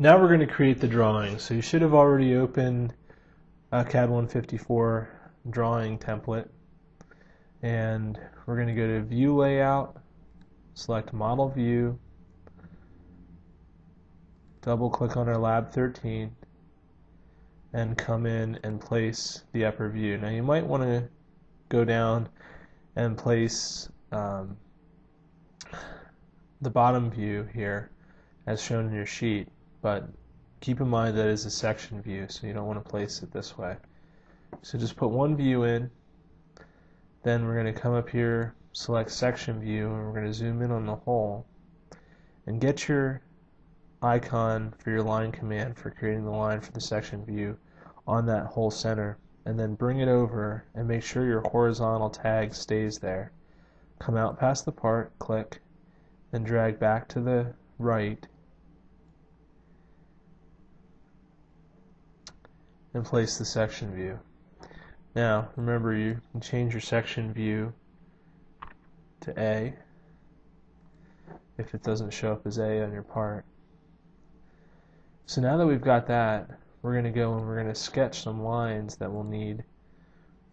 Now we're going to create the drawing. So you should have already opened a CAD 154 drawing template. And we're going to go to View Layout, select Model View, double click on our Lab 13, and come in and place the upper view. Now you might want to go down and place the bottom view here as shown in your sheet, but keep in mind that it's a section view, so you don't want to place it this way. So just put one view in, then we're going to come up here, select section view, and we're going to zoom in on the whole and get your icon for your line command for creating the line for the section view on that whole center, and then bring it over and make sure your horizontal tag stays there. Come out past the part, click, then drag back to the right and place the section view. Now remember, you can change your section view to A if it doesn't show up as A on your part. So now that we've got that, we're going to go and we're going to sketch some lines that we'll need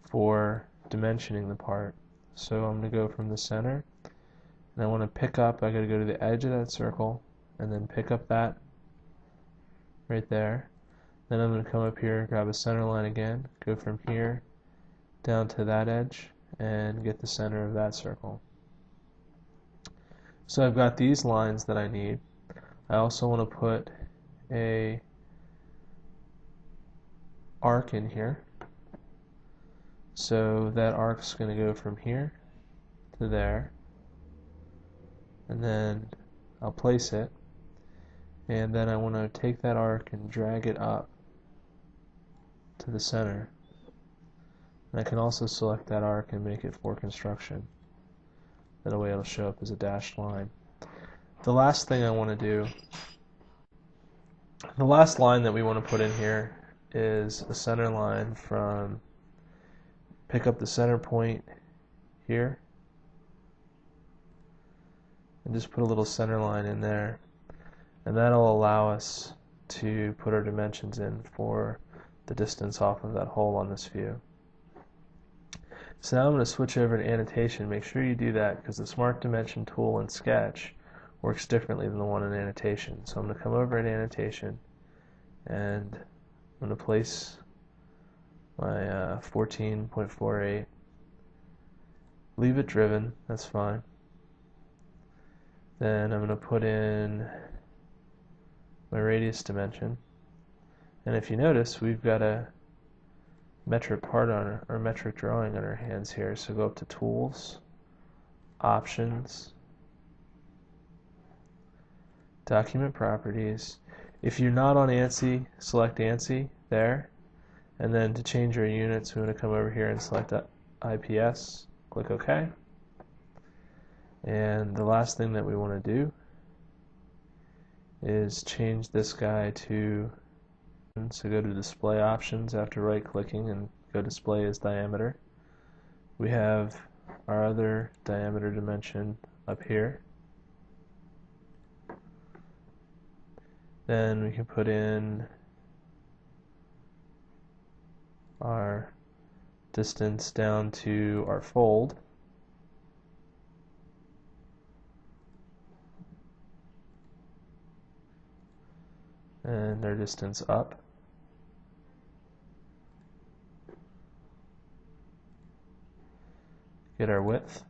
for dimensioning the part. So I'm going to go from the center, and I want to pick up, I got to go to the edge of that circle and then pick up that right there. Then I'm going to come up here, grab a center line again, go from here down to that edge and get the center of that circle. So I've got these lines that I need. I also want to put a arc in here. So that arc's going to go from here to there, and then I'll place it, and then I want to take that arc and drag it up to the center. And I can also select that arc and make it for construction. That way it'll show up as a dashed line. The last thing I want to do, the last line that we want to put in here is a center line from, pick up the center point here and just put a little center line in there, and that'll allow us to put our dimensions in for the distance off of that hole on this view. So now I'm going to switch over to annotation. Make sure you do that because the Smart Dimension tool in Sketch works differently than the one in annotation. So I'm going to come over to annotation and I'm going to place my 14.48. Leave it driven, that's fine. Then I'm going to put in my radius dimension. And if you notice, we've got a metric part on our metric drawing on our hands here. So go up to Tools, Options, Document Properties. If you're not on ANSI, select ANSI there. And then to change our units, we want to come over here and select IPS, click OK. And the last thing that we want to do is change this guy to, so go to Display Options after right clicking and go Display as Diameter. We have our other diameter dimension up here. Then we can put in our distance down to our fold. And our distance up. Get our width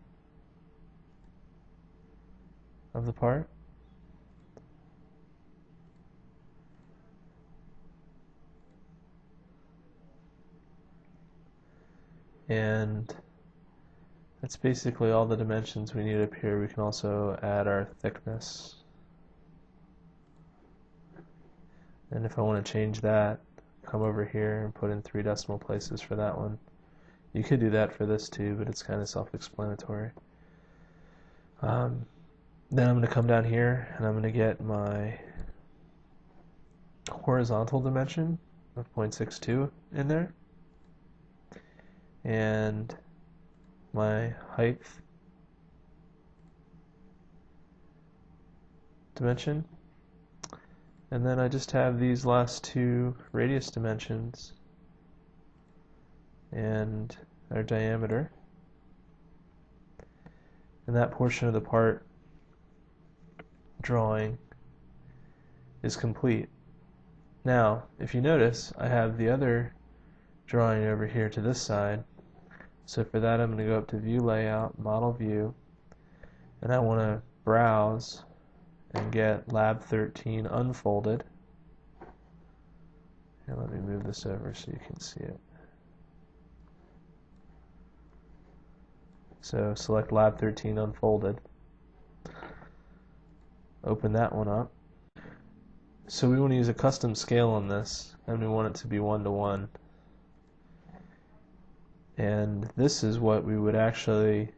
of the part. And that's basically all the dimensions we need up here. We can also add our thickness. And if I want to change that, come over here and put in 3 decimal places for that one. You could do that for this too, but it's kind of self-explanatory. Then I'm going to come down here and I'm going to get my horizontal dimension of 0.62 in there, and my height dimension, And then I just have these last two radius dimensions and our diameter. And that portion of the part drawing is complete. Now, if you notice, I have the other drawing over here to this side. So for that, I'm going to go up to View Layout, Model View, and I want to browse and get Lab 13 unfolded. Here, let me move this over so you can see it. So select Lab 13 unfolded. Open that one up. So we want to use a custom scale on this, and we want it to be 1:1. And this is what we would actually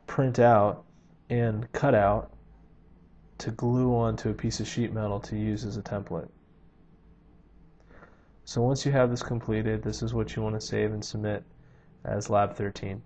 print out and cut out to glue onto a piece of sheet metal to use as a template. So once you have this completed, this is what you want to save and submit as Lab 13.